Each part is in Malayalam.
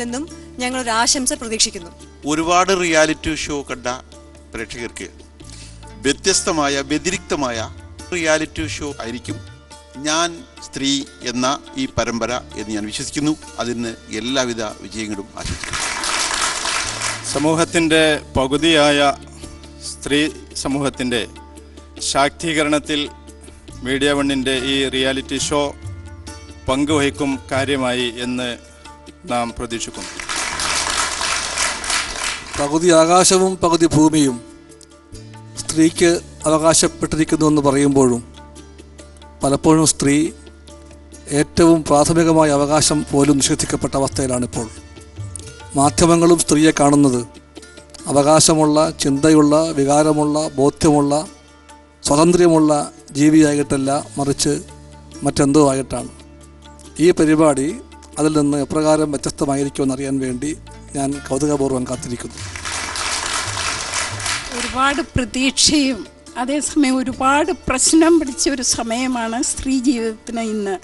നിന്നും ഞങ്ങൾ ഒരു ആശംസ പ്രതീക്ഷിക്കുന്നു. ഒരുപാട് റിയാലിറ്റി ഷോ കണ്ട പ്രേക്ഷകർക്ക് വ്യത്യസ്തമായ വ്യതിരിക്തമായ റിയാലിറ്റി ഷോ ആയിരിക്കും ഞാൻ സ്ത്രീ എന്ന ഈ പരമ്പര എന്ന് ഞാൻ വിശ്വസിക്കുന്നു. അതിന് എല്ലാവിധ വിജയങ്ങളും ആശംസിക്കുന്നു. സമൂഹത്തിൻ്റെ പകുതിയായ സ്ത്രീ സമൂഹത്തിൻ്റെ ശാക്തീകരണത്തിൽ മീഡിയ വണ്ണിൻ്റെ ഈ റിയാലിറ്റി ഷോ പങ്കുവഹിക്കും കാര്യമായി എന്ന് നാം പ്രതീക്ഷിക്കുന്നു. പകുതി ആകാശവും പകുതി ഭൂമിയും സ്ത്രീക്ക് അവകാശപ്പെട്ടിരിക്കുന്നു എന്ന് പറയുമ്പോഴും പലപ്പോഴും സ്ത്രീ ഏറ്റവും പ്രാഥമികമായ അവകാശം പോലും നിഷേധിക്കപ്പെട്ട അവസ്ഥയിലാണിപ്പോൾ. മാധ്യമങ്ങളും സ്ത്രീയെ കാണുന്നത് അവകാശമുള്ള, ചിന്തയുള്ള, വികാരമുള്ള, ബോധ്യമുള്ള, സ്വാതന്ത്ര്യമുള്ള ജീവിയായിട്ടല്ല, മറിച്ച് മറ്റെന്തോ ആയിട്ടാണ്. ഈ പരിപാടി അതിൽ നിന്ന് എപ്രകാരം വ്യത്യസ്തമായിരിക്കുമെന്നറിയാൻ വേണ്ടി ഞാൻ കൗതുകപൂർവ്വം കാത്തിരിക്കുന്നു. ഒരുപാട് പ്രതീക്ഷയും അതേസമയം ഒരുപാട് പ്രശ്നം പിടിച്ച ഒരു സമയമാണ് സ്ത്രീ ജീവിതത്തിന് ഇന്ന്.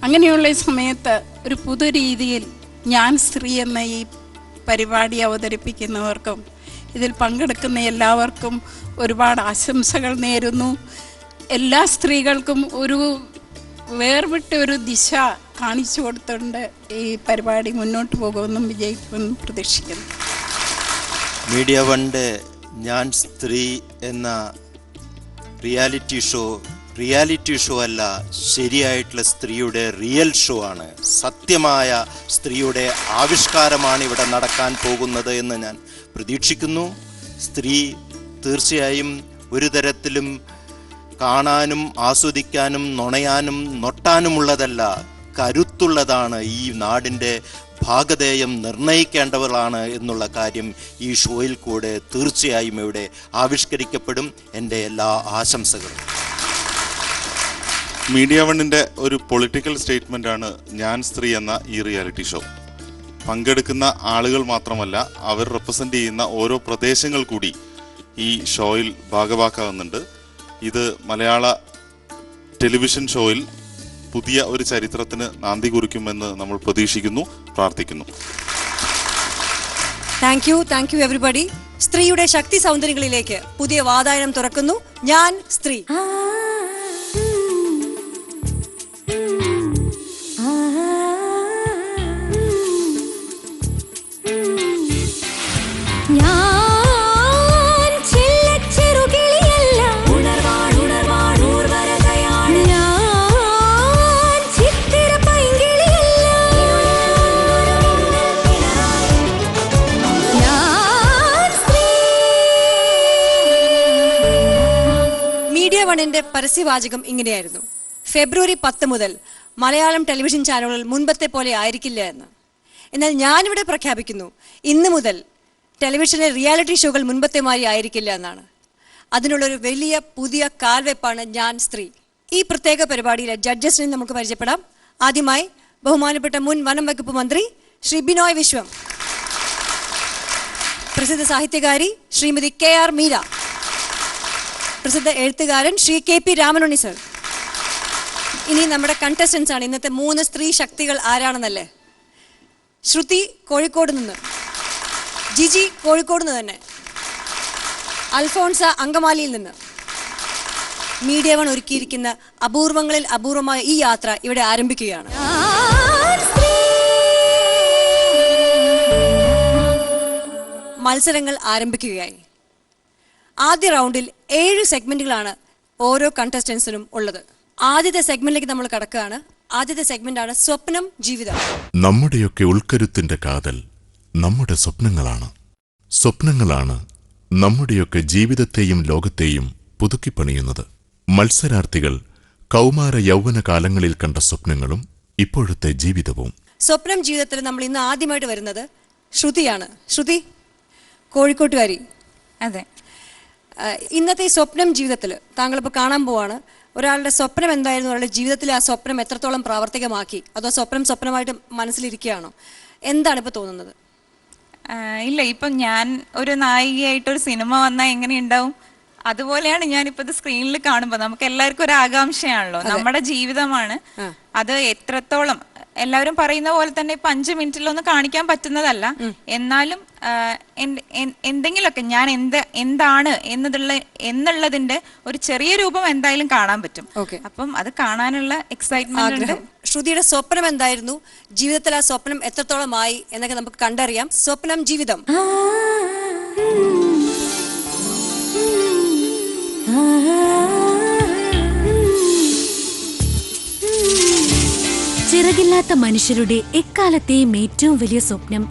അങ്ങനെയുള്ള ഈ സമയത്ത് ഒരു പുതു രീതിയിൽ ഞാൻ സ്ത്രീ എന്ന ഈ പരിപാടി അവതരിപ്പിക്കുന്നവർക്കും ഇതിൽ പങ്കെടുക്കുന്ന എല്ലാവർക്കും ഒരുപാട് ആശംസകൾ നേരുന്നു. എല്ലാ സ്ത്രീകൾക്കും ഒരു വേർവിട്ട ഒരു ദിശ കാണിച്ചു കൊടുത്തുകൊണ്ട് ഈ പരിപാടി മുന്നോട്ട് പോകുമെന്നും വിജയിക്കുമെന്നും പ്രതീക്ഷിക്കുന്നു. മീഡിയ വണ്ണിൻ്റെ ഞാൻ സ്ത്രീ എന്ന റിയാലിറ്റി ഷോ അല്ല, ശരിയായിട്ടുള്ള സ്ത്രീയുടെ റിയൽ ഷോ ആണ്. സത്യമായ സ്ത്രീയുടെ ആവിഷ്കാരമാണ് ഇവിടെ നടക്കാൻ പോകുന്നത് എന്ന് ഞാൻ പ്രതീക്ഷിക്കുന്നു. സ്ത്രീ തീർച്ചയായും ഒരു തരത്തിലും കാണാനും ആസ്വദിക്കാനും നുണയാനും നൊട്ടാനുമുള്ളതല്ല, കരുത്തുള്ളതാണ്. ഈ നാടിൻ്റെ ഭാഗധേയം നിർണയിക്കേണ്ടവളാണ് എന്നുള്ള കാര്യം ഈ ഷോയിൽ കൂടെ തീർച്ചയായും ഇവിടെ ആവിഷ്കരിക്കപ്പെടും. എൻ്റെ എല്ലാ ആശംസകളും. മീഡിയ വണ്ണിൻ്റെ ഒരു പൊളിറ്റിക്കൽ സ്റ്റേറ്റ്മെൻ്റാണ് ഞാൻ സ്ത്രീ എന്ന ഈ റിയാലിറ്റി ഷോ. പങ്കെടുക്കുന്ന ആളുകൾ മാത്രമല്ല, അവർ റെപ്രസെൻ്റ് ചെയ്യുന്ന ഓരോ പ്രദേശങ്ങൾ കൂടി ഈ ഷോയിൽ ഭാഗവാക്കാവുന്നുണ്ട്. ഇത് മലയാള ടെലിവിഷൻ ഷോയിൽ പുതിയ ഒരു ചരിത്രത്തിന് നാന്ദി കുറിക്കുമെന്ന് നമ്മൾ പ്രതീക്ഷിക്കുന്നു, പ്രാർത്ഥിക്കുന്നു. Thank you everybody. സ്ത്രീയുടെ ശക്തി സൗന്ദര്യങ്ങളിലേക്ക് പുതിയ വാതായനം തുറക്കുന്നു ഞാൻ സ്ത്രീ. ന്റെ പരസ്യവാചകം ഇങ്ങനെയായിരുന്നു: ഫെബ്രുവരി 10 മുതൽ മലയാളം ടെലിവിഷൻ ചാനലുകൾ മുൻപത്തെ പോലെ ആയിരിക്കില്ല എന്ന്. എന്നാൽ ഞാനിവിടെ പ്രഖ്യാപിക്കുന്നു, ഇന്ന് മുതൽ ടെലിവിഷനിലെ റിയാലിറ്റി ഷോകൾ മുൻപത്തെ മാതിരി ആയിരിക്കില്ല എന്നാണ്. അതിനുള്ളൊരു വലിയ പുതിയ കാൽവെപ്പാണ് ഞാൻ സ്ത്രീ. ഈ പ്രത്യേക പരിപാടിയിലെ ജഡ്ജസിനെ നമുക്ക് പരിചയപ്പെടാം. ആദ്യമായി ബഹുമാനപ്പെട്ട മുൻ വനം വകുപ്പ് മന്ത്രി ശ്രീ ബിനോയ് വിശ്വം, പ്രസിദ്ധ സാഹിത്യകാരി ശ്രീമതി KR മീര, പ്രസിദ്ധ എഴുത്തുകാരൻ ശ്രീ KP രാമനുണ്ണി സർ. ഇനി നമ്മുടെ കണ്ടസ്റ്റൻസ് ആണ്. ഇന്നത്തെ 3 സ്ത്രീ ശക്തികൾ ആരാണെന്നല്ലേ? ശ്രുതി കോഴിക്കോട് നിന്ന്, ജിജി കോഴിക്കോട് നിന്ന് തന്നെ, അൽഫോൺസ അങ്കമാലിയിൽ നിന്ന്. മീഡിയ വൺ ഒരുക്കിയിരിക്കുന്ന അപൂർവങ്ങളിൽ അപൂർവമായ ഈ യാത്ര ഇവിടെ ആരംഭിക്കുകയാണ്. മത്സരങ്ങൾ ആരംഭിക്കുകയായി. ആദ്യ റൗണ്ടിൽ 7 സെഗ്മെന്റുകളാണ് ഓരോ കണ്ടസ്റ്റൻസിനും ഉള്ളത്. ആദ്യത്തെ സെഗ്മെന്റിലേക്ക് നമ്മൾ കടക്കുകയാണ്. ആദ്യത്തെ സെഗ്മെന്റാണ് സ്വപ്നം ജീവിതം. നമ്മുടെയൊക്കെ ഉൾക്കരുത്തിന്റെ കാതൽ നമ്മുടെ സ്വപ്നങ്ങളാണ്. സ്വപ്നങ്ങളാണ് നമ്മുടെയൊക്കെ ജീവിതത്തെയും ലോകത്തെയും പുതുക്കിപ്പണിയുന്നത്. മത്സരാർത്ഥികൾ കൗമാര യൗവന കാലങ്ങളിൽ കണ്ട സ്വപ്നങ്ങളും ഇപ്പോഴത്തെ ജീവിതവും. സ്വപ്നം ജീവിതത്തിൽ നമ്മൾ ഇന്ന് ആദ്യമായിട്ട് വരുന്നത് ശ്രുതിയാണ്. ശ്രുതി കോഴിക്കോട്ടുകാരി. അതെ. ഇന്നത്തെ ഈ സ്വപ്നം ജീവിതത്തിൽ താങ്കളിപ്പോൾ കാണാൻ പോവാണ്. ഒരാളുടെ സ്വപ്നം എന്തായിരുന്നു, ഒരാളുടെ ജീവിതത്തിൽ ആ സ്വപ്നം എത്രത്തോളം പ്രാവർത്തികമാക്കി, അതോ സ്വപ്നമായിട്ട് മനസ്സിലിരിക്കുകയാണോ? എന്താണ് ഇപ്പോൾ തോന്നുന്നത്? ഇല്ല, ഇപ്പം ഞാൻ ഒരു നായികയായിട്ടൊരു സിനിമ വന്നാൽ എങ്ങനെയുണ്ടാവും അതുപോലെയാണ് ഞാനിപ്പോൾ ഇത് സ്ക്രീനിൽ കാണുമ്പോൾ. നമുക്ക് എല്ലാവർക്കും ഒരു ആകാംക്ഷയാണല്ലോ, നമ്മുടെ ജീവിതമാണ് അത്. എത്രത്തോളം എല്ലാവരും പറയുന്ന പോലെ തന്നെ ഇപ്പൊ 5 മിനിറ്റിലൊന്നും കാണിക്കാൻ പറ്റുന്നതല്ല. എന്നാലും എന്തെങ്കിലുമൊക്കെ ഞാൻ എന്താണ് എന്നുള്ളതിന്റെ ഒരു ചെറിയ രൂപം എന്തായാലും കാണാൻ പറ്റും. അപ്പം അത് കാണാനുള്ള എക്സൈറ്റ്മെന്റ് ഉണ്ട്. ശ്രുതിയുടെ സ്വപ്നം എന്തായിരുന്നു, ജീവിതത്തിൽ ആ സ്വപ്നം എത്രത്തോളമായി എന്നൊക്കെ നമുക്ക് കണ്ടറിയാം. സ്വപ്നം ജീവിതം. ചിറകില്ലാത്ത മനുഷ്യരുടെ എക്കാലത്തെയും ഏറ്റവും വലിയ സ്വപ്നം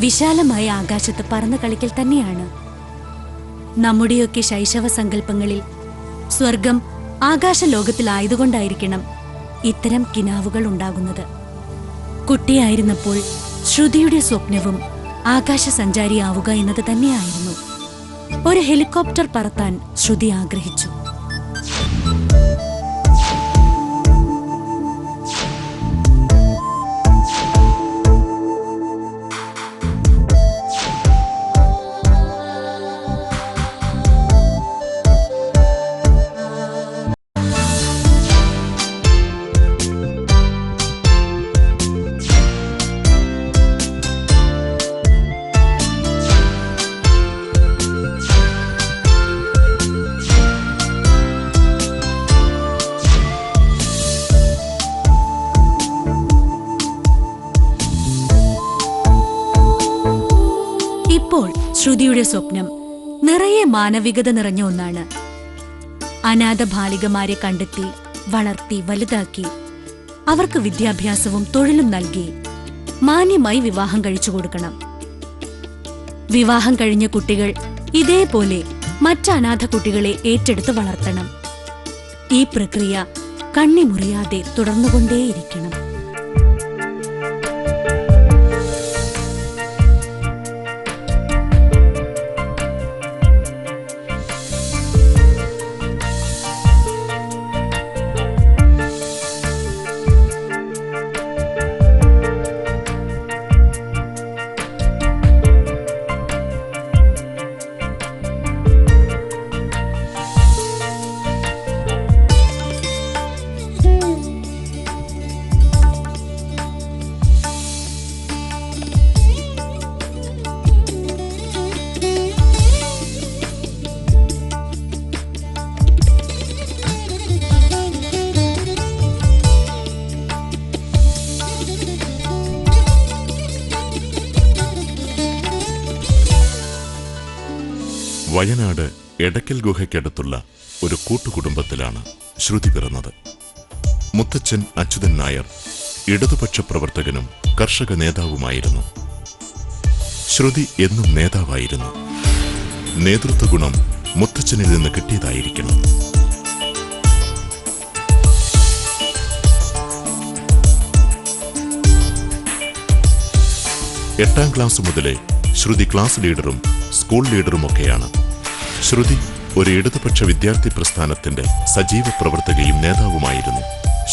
വിശാലമായ ആകാശത്ത് പറന്നു കളിക്കൽ തന്നെയാണ്. നമ്മുടെയൊക്കെ ശൈശവ സങ്കല്പങ്ങളിൽ സ്വർഗം ആകാശലോകത്തിലായതുകൊണ്ടായിരിക്കണം ഇത്തരം കിനാവുകൾ ഉണ്ടാകുന്നത്. കുട്ടിയായിരുന്നപ്പോൾ ശ്രുതിയുടെ സ്വപ്നവും ആകാശസഞ്ചാരിയാവുക എന്നത് തന്നെയായിരുന്നു. ഒരു ഹെലികോപ്റ്റർ പറത്താൻ ശ്രുതി ആഗ്രഹിച്ചു. ഇപ്പോൾ ശ്രുതിയുടെ സ്വപ്നം നിറയെ മാനവികത നിറഞ്ഞ ഒന്നാണ്. അനാഥ ബാലികമാരെ കണ്ടെത്തി വളർത്തി വലുതാക്കി അവർക്ക് വിദ്യാഭ്യാസവും തൊഴിലും നൽകി മാന്യമായി വിവാഹം കഴിച്ചു കൊടുക്കണം. വിവാഹം കഴിഞ്ഞ കുട്ടികൾ ഇതേപോലെ മറ്റ് അനാഥ കുട്ടികളെ ഏറ്റെടുത്ത് വളർത്തണം. ഈ പ്രക്രിയ കണ്ണിമുറിയാതെ തുടർന്നുകൊണ്ടേയിരിക്കണം. വയനാട് എടക്കൽ ഗുഹയ്ക്കടുത്തുള്ള ഒരു കൂട്ടുകുടുംബത്തിലാണ് ശ്രുതി പിറന്നത്. മുത്തച്ഛൻ അച്യുതൻ നായർ ഇടതുപക്ഷ പ്രവർത്തകനും കർഷക നേതാവുമായിരുന്നു. ശ്രുതി എന്നും നേതാവായിരുന്നു. നേതൃത്വ ഗുണം മുത്തച്ഛനിൽ നിന്ന് കിട്ടിയതായിരിക്കണം. എട്ടാം ക്ലാസ് മുതലേ ശ്രുതി ക്ലാസ് ലീഡറും സ്കൂൾ ലീഡറുമൊക്കെയാണ്. ശ്രുതി ഒരു ഇടതുപക്ഷ വിദ്യാർത്ഥി പ്രസ്ഥാനത്തിന്റെ സജീവ പ്രവർത്തകയും നേതാവുമായിരുന്നു.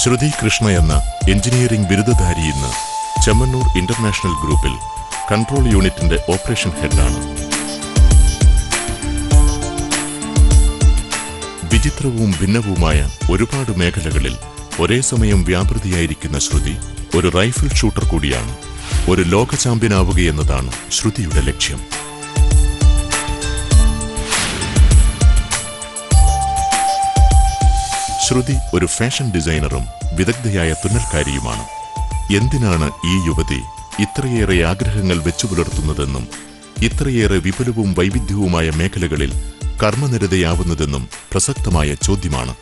ശ്രുതി കൃഷ്ണ എന്ന എഞ്ചിനീയറിംഗ് ബിരുദധാരി ഇന്ന് ചെമ്മണ്ണൂർ ഇന്റർനാഷണൽ ഗ്രൂപ്പിൽ കൺട്രോൾ യൂണിറ്റിന്റെ ഓപ്പറേഷൻ ഹെഡാണ്. വിചിത്രവും ഭിന്നവുമായ ഒരുപാട് മേഖലകളിൽ ഒരേ സമയം വ്യാപൃതിയായിരിക്കുന്ന ശ്രുതി ഒരു റൈഫിൾ ഷൂട്ടർ കൂടിയാണ്. ഒരു ലോക ചാമ്പ്യനാവുകയെന്നതാണ് ശ്രുതിയുടെ ലക്ഷ്യം. ശ്രുതി ഒരു ഫാഷൻ ഡിസൈനറും വിദഗ്ധയായ തുന്നൽക്കാരിയുമാണ്. എന്തിനാണ് ഈ യുവതി ഇത്രയേറെ ആഗ്രഹങ്ങൾ വെച്ചുപുലർത്തുന്നതെന്നും ഇത്രയേറെ വിപുലവും വൈവിധ്യവുമായ മേഖലകളിൽ കർമ്മനിരതയാവുന്നതെന്നും പ്രസക്തമായ ചോദ്യമാണ്.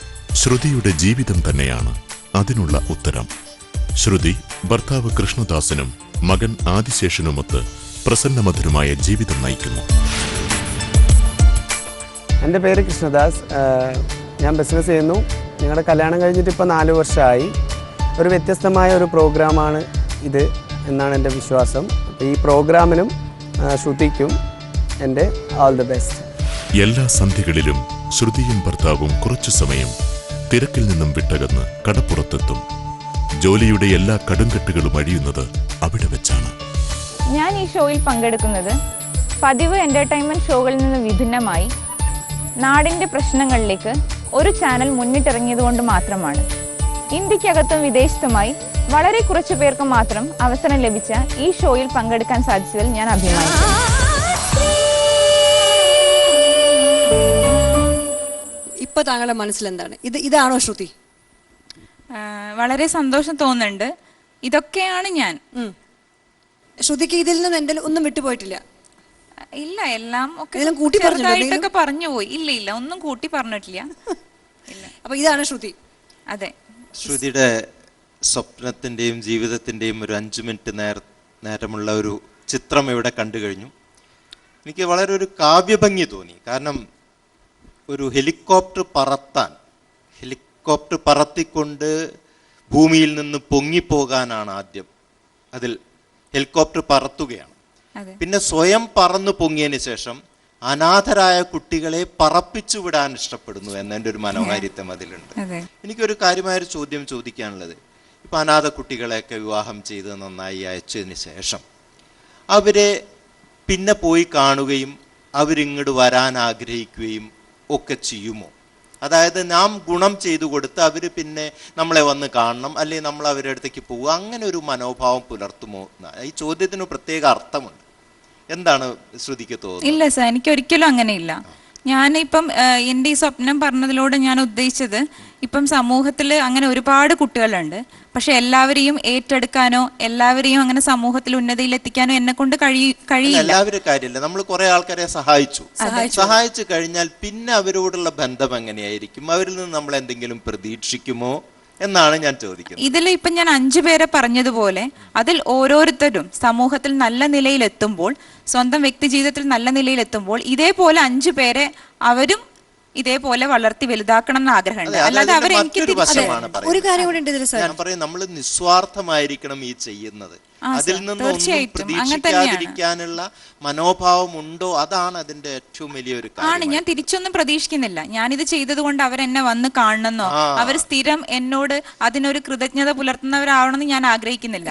ശ്രുതിയുടെ ജീവിതം തന്നെയാണ് അതിനുള്ള ഉത്തരം. ശ്രുതി ഭർത്താവ് കൃഷ്ണദാസനും മകൻ ആദിശേഷനുമൊത്ത് പ്രസന്നമധുരമായ ജീവിതം നയിക്കുന്നു. എൻ്റെ പേര് കൃഷ്ണദാസ്. ഞാൻ ബിസിനസ് ചെയ്യുന്നു. ഞങ്ങളുടെ കല്യാണം കഴിഞ്ഞിട്ട് ഇപ്പോൾ 4 വർഷമായി. ഒരു വ്യത്യസ്തമായ ഒരു പ്രോഗ്രാമാണ് ഇത് എന്നാണ് എൻ്റെ വിശ്വാസം. ഈ പ്രോഗ്രാമിനും ശ്രുതിക്കും എൻ്റെ ഓൾ ദി ബെസ്റ്റ്. എല്ലാ സന്ധ്യകളിലും ശ്രുതിയും ഭർത്താവും കുറച്ചു സമയം തിരക്കിൽ നിന്നും വിട്ടകന്ന് കടപ്പുറത്തെത്തും. ജോലിയുടെ എല്ലാ കടുംകെട്ടുകളും അഴിയുന്നത് അവിടെ വെച്ചാണ്. ഞാൻ ഈ ഷോയിൽ പങ്കെടുക്കുന്നത് പതിവ് എൻ്റർടൈൻമെൻറ്റ് ഷോകളിൽ നിന്ന് വിഭിന്നമായി നാടിൻ്റെ പ്രശ്നങ്ങളിലേക്ക് ഒരു ചാനൽ മുന്നിട്ടിറങ്ങിയതുകൊണ്ട് മാത്രമാണ്. ഇന്ത്യക്കകത്തും വിദേശത്തുമായി വളരെ കുറച്ചു പേർക്ക് മാത്രം അവസരം ലഭിച്ച ഈ ഷോയിൽ പങ്കെടുക്കാൻ സാധിച്ചതിൽ ഞാൻ അഭിമാനിക്കുന്നു. ഇപ്പൊ താങ്കളുടെ മനസ്സിൽ എന്താണ്? ഇതാണോ ശ്രുതി? വളരെ സന്തോഷം തോന്നുന്നുണ്ട്. ഇതൊക്കെയാണ് ഞാൻ. ശ്രുതിക്ക് ഇതിൽ നിന്നും എന്തെങ്കിലും ഒന്നും വിട്ടുപോയിട്ടില്ല? ഇല്ല, എല്ലാം ഒക്കെ കൂട്ടി ചെറുതായിട്ടൊക്കെ പറഞ്ഞു പോയി. ഇല്ല, ഒന്നും കൂട്ടി പറഞ്ഞിട്ടില്ല. അപ്പൊ ഇതാണ് ശ്രുതി. അതെ, ശ്രുതിയുടെ സ്വപ്നത്തിന്റെയും ജീവിതത്തിന്റെയും ഒരു 5 മിനിറ്റ് നേരമുള്ള ഒരു ചിത്രം ഇവിടെ കണ്ടു കഴിഞ്ഞു. എനിക്ക് വളരെ ഒരു കാവ്യഭംഗി തോന്നി. കാരണം ഒരു ഹെലികോപ്റ്റർ പറത്തിക്കൊണ്ട് ഭൂമിയിൽ നിന്ന് പൊങ്ങിപ്പോകാനാണ് ആദ്യം. അതിൽ ഹെലികോപ്റ്റർ പറത്തുകയാണ്. പിന്നെ സ്വയം പറന്നു പൊങ്ങിയതിന് ശേഷം അനാഥരായ കുട്ടികളെ പറപ്പിച്ചു വിടാൻ ഇഷ്ടപ്പെടുന്നു എന്നതിൻ്റെ ഒരു മനോഹാരിത്വം അതിലുണ്ട്. എനിക്കൊരു കാര്യമായൊരു ചോദ്യം ചോദിക്കാനുള്ളത്, ഇപ്പൊ അനാഥ കുട്ടികളെയൊക്കെ വിവാഹം ചെയ്ത് നന്നായി അയച്ചതിന് ശേഷം അവരെ പിന്നെ പോയി കാണുകയും അവരിങ്ങോട്ട് വരാൻ ആഗ്രഹിക്കുകയും ഒക്കെ ചെയ്യുമോ? അതായത് നാം ഗുണം ചെയ്തു കൊടുത്ത് അവർ പിന്നെ നമ്മളെ വന്ന് കാണണം, അല്ലെങ്കിൽ നമ്മൾ അവരുടെ അടുത്തേക്ക് പോവുക, അങ്ങനെ ഒരു മനോഭാവം പുലർത്തുമോ? ഈ ചോദ്യത്തിന് പ്രത്യേക അർത്ഥമുണ്ട്. എന്താണ് ശ്രുതിക്ക് തോന്നുന്നത്? ഇല്ല സർ, എനിക്ക് ഒരിക്കലും അങ്ങനെയില്ല. ഞാനിപ്പം എൻ്റെ ഈ സ്വപ്നം പറഞ്ഞതിലൂടെ ഞാൻ ഉദ്ദേശിച്ചത്, ഇപ്പം സമൂഹത്തിൽ അങ്ങനെ ഒരുപാട് കുട്ടികളുണ്ട്. പക്ഷെ എല്ലാവരെയും ഏറ്റെടുക്കാനോ എല്ലാവരെയും അങ്ങനെ സമൂഹത്തിൽ ഉന്നതിയിൽ എത്തിക്കാനോ എന്നെ കൊണ്ട് കഴിയില്ല. എല്ലാവരും കാര്യമില്ല. നമ്മൾ കുറെ ആൾക്കാരെ സഹായിച്ചു കഴിഞ്ഞാൽ പിന്നെ അവരോടുള്ള ബന്ധം എങ്ങനെയായിരിക്കും? അവരിൽ നിന്ന് നമ്മൾ എന്തെങ്കിലും പ്രതീക്ഷിക്കുമോ എന്നാണ് ഞാൻ ചോദിക്കുന്നത്. ഇതിൽ ഇപ്പം ഞാൻ 5 പേരെ പറഞ്ഞതുപോലെ അതിൽ ഓരോരുത്തരും സമൂഹത്തിൽ നല്ല നിലയിലെത്തുമ്പോൾ, സ്വന്തം വ്യക്തി ജീവിതത്തിൽ നല്ല നിലയിലെത്തുമ്പോൾ ഇതേപോലെ 5 പേരെ അവരും ഇതേപോലെ വളർത്തി വലുതാക്കണം എന്ന് ആഗ്രഹമുണ്ട്. അല്ലാതെ അവരെനിക്ക് ഒരു കാര്യം കൂടി ഉണ്ട് ഇതിൽ സാർ. ഞാൻ പറയും, നമ്മൾ നിസ്വാർത്ഥമായിരിക്കണം ഈ ചെയ്യുന്നത്. അതിൽ നിന്നൊന്നും പ്രതീക്ഷിക്കാതിരിക്കാനുള്ള മനോഭാവം ഉണ്ടോ? അതാണ് അതിന്റെ ഏറ്റവും വലിയൊരു കാര്യം. ഞാൻ തിരിച്ചൊന്നും പ്രതീക്ഷിക്കുന്നില്ല. ഞാനിത് ചെയ്തത് കൊണ്ട് അവരെന്നെ വന്ന് കാണണമെന്നോ അവർ സ്ഥിരം എന്നോട് അതിനൊരു കൃതജ്ഞത പുലർത്തുന്നവരാവണമെന്ന് ഞാൻ ആഗ്രഹിക്കുന്നില്ല.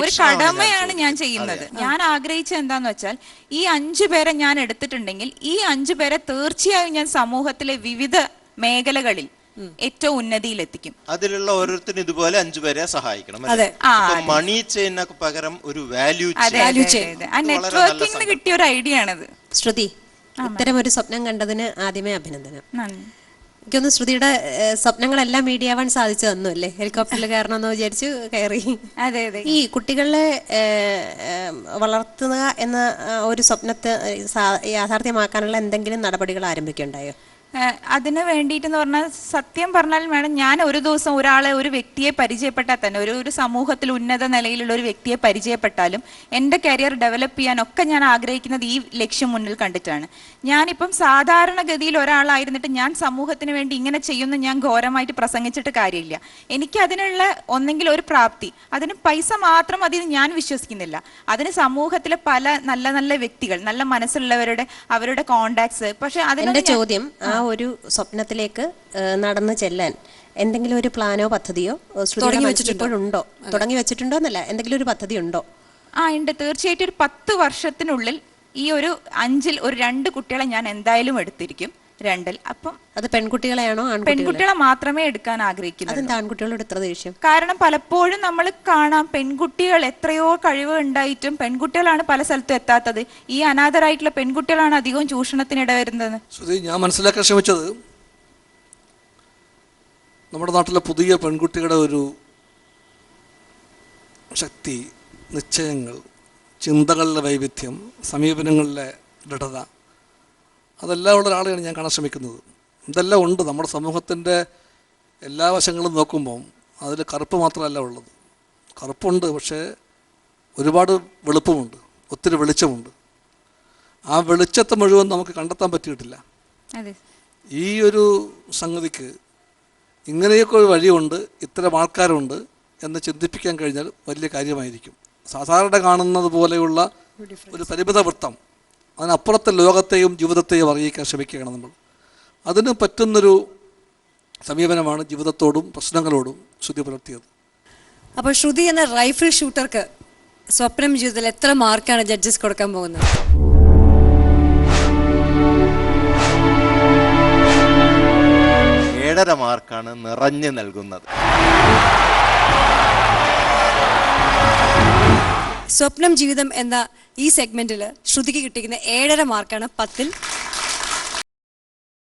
ഒരു കടമയാണ് ഞാൻ ചെയ്യുന്നത്. ഞാൻ ആഗ്രഹിച്ചത് എന്താന്ന് വെച്ചാൽ, ഈ 5 പേരെ ഞാൻ എടുത്തിട്ടുണ്ടെങ്കിൽ ഈ 5 പേരെ തീർച്ചയായും ഞാൻ സമൂഹത്തിലെ വിവിധ മേഖലകളിൽ ഏറ്റവും ഉന്നതിയിലെത്തിക്കും. അതിലുള്ള ഓരോരുത്തരും ഇതുപോലെ 5 പേരെ സഹായിക്കണം. മണി ചെയിനൊക്കെ പകരം ഒരു വാല്യൂ നെറ്റ്വർക്കിംഗ് കിട്ടിയ ഒരു ഐഡിയ ആണത്. ശ്രുതി, ഇത്തരം ഒരു സ്വപ്നം കണ്ടതിന് ആദ്യമേ അഭിനന്ദനം. എനിക്കൊന്ന് ശ്രുതിയുടെ സ്വപ്നങ്ങളെല്ലാം മീഡിയാവാൻ സാധിച്ചു തന്നു അല്ലേ? ഹെലികോപ്റ്ററിൽ കയറണമെന്ന് വിചാരിച്ചു കയറി. അതെ. ഈ കുട്ടികളെ വളർത്തുക എന്ന ഒരു സ്വപ്നത്തെ യാഥാർത്ഥ്യമാക്കാനുള്ള എന്തെങ്കിലും നടപടികൾ ആരംഭിക്കുന്നുണ്ടായോ? അതിന് വേണ്ടിയിട്ടെന്ന് പറഞ്ഞാൽ, സത്യം പറഞ്ഞാൽ മാഡം, ഞാൻ ഒരു ദിവസം ഒരു വ്യക്തിയെ പരിചയപ്പെട്ടാൽ തന്നെ, ഒരു സമൂഹത്തിൽ ഉന്നത നിലയിലുള്ള ഒരു വ്യക്തിയെ പരിചയപ്പെട്ടാലും എൻ്റെ കരിയർ ഡെവലപ്പ് ചെയ്യാനൊക്കെ ഞാൻ ആഗ്രഹിക്കുന്നത് ഈ ലക്ഷ്യം മുന്നിൽ കണ്ടിട്ടാണ്. ഞാനിപ്പം സാധാരണഗതിയിൽ ഒരാളായിരുന്നിട്ട് ഞാൻ സമൂഹത്തിന് വേണ്ടി ഇങ്ങനെ ചെയ്യുമെന്ന് ഞാൻ ഘോരമായിട്ട് പ്രസംഗിച്ചിട്ട് കാര്യമില്ല. എനിക്ക് അതിനുള്ള ഒന്നെങ്കിൽ ഒരു പ്രാപ്തി, അതിന് പൈസ മാത്രം അതിന് ഞാൻ വിശ്വസിക്കുന്നില്ല. അതിന് സമൂഹത്തിലെ പല നല്ല നല്ല വ്യക്തികൾ, നല്ല മനസ്സുള്ളവരുടെ അവരുടെ കോണ്ടാക്ട്സ്. പക്ഷെ അതിന്റെ ചോദ്യം, ആ ഒരു സ്വപ്നത്തിലേക്ക് നടന്നു ചെല്ലാൻ എന്തെങ്കിലും ഒരു പ്ലാനോ പദ്ധതിയോ തുടങ്ങി വെച്ചിട്ടുണ്ടോ എന്നല്ല, എന്തെങ്കിലും ഒരു പദ്ധതി ഉണ്ടോ? ഉണ്ട്, തീർച്ചയായിട്ടും. ഒരു 10 വർഷത്തിനുള്ളിൽ ഈ ഒരു 5-ൽ ഒരു 2 കുട്ടികളെ ഞാൻ എന്തായാലും എടുത്തിരിക്കും. 2-ൽ. അപ്പം അത് പെൺകുട്ടികളെയാണോ പെൺകുട്ടികളെ മാത്രമേ എടുക്കാൻ ആഗ്രഹിക്കുന്നത്? അതെന്താ ആൺകുട്ടികളോട് ഇത്ര ദേഷ്യം? കാരണം പലപ്പോഴും നമ്മൾ കാണാം, പെൺകുട്ടികൾ എത്രയോ കഴിവ് ഉണ്ടായിട്ടും പെൺകുട്ടികളാണ് പല സ്ഥലത്തും എത്താത്തത്. ഈ അനാഥരായിട്ടുള്ള പെൺകുട്ടികളാണ് അധികവും ചൂഷണത്തിനിട വരുന്നത്. ഞാൻ മനസ്സിലാക്കാൻ ശ്രമിച്ചത്, നമ്മുടെ നാട്ടിലെ പുതിയ പെൺകുട്ടികളുടെ ഒരു ശക്തി, നിശ്ചയങ്ങൾ, ചിന്തകളിലെ വൈവിധ്യം, സമീപനങ്ങളിലെ ദൃഢത, അതെല്ലാം ഉള്ള ഒരാളെയാണ് ഞാൻ കാണാൻ ശ്രമിക്കുന്നത്. ഇതെല്ലാം ഉണ്ട് നമ്മുടെ സമൂഹത്തിൻ്റെ എല്ലാ വശങ്ങളും നോക്കുമ്പം. അതിൽ കറുപ്പ് മാത്രമല്ല ഉള്ളത്. കറുപ്പുണ്ട്, പക്ഷേ ഒരുപാട് വെളുപ്പമുണ്ട്, ഒത്തിരി വെളിച്ചമുണ്ട്. ആ വെളിച്ചത്തെ മുഴുവൻ നമുക്ക് കണ്ടെത്താൻ പറ്റിയിട്ടില്ല. ഈ ഒരു സംഗതിക്ക് ഇങ്ങനെയൊക്കെ ഒരു വഴിയുണ്ട്, ഇത്തരം ആൾക്കാരുണ്ട് എന്ന് ചിന്തിപ്പിക്കാൻ കഴിഞ്ഞാൽ വലിയ കാര്യമായിരിക്കും. സാധാരണ കാണുന്നത് പോലെയുള്ള ഒരു പരിമിത വൃത്തം, അതിനപ്പുറത്തെ ലോകത്തെയും ജീവിതത്തെയും അറിയിക്കാൻ ശ്രമിക്കുകയാണ് നമ്മൾ. അതിന് പറ്റുന്നൊരു സമീപനമാണ് ജീവിതത്തോടും പ്രശ്നങ്ങളോടും ശ്രുതി പുലർത്തിയത്. അപ്പോൾ ശ്രുതി എന്ന റൈഫിൾ ഷൂട്ടർക്ക് സ്വപ്നം ജീവിതത്തിൽ എത്ര മാർക്കാണ് ജഡ്ജസ് കൊടുക്കാൻ പോകുന്നത്? 7.5 മാർക്കാണ് നിറഞ്ഞു നൽകുന്നത്. സ്വപ്നം ജീവിതം എന്ന ഈ സെഗ്മെന്റിൽ ശ്രുതിക്ക് കിട്ടിയിരിക്കുന്ന 7.5 മാർക്കാണ് 10-ൽ.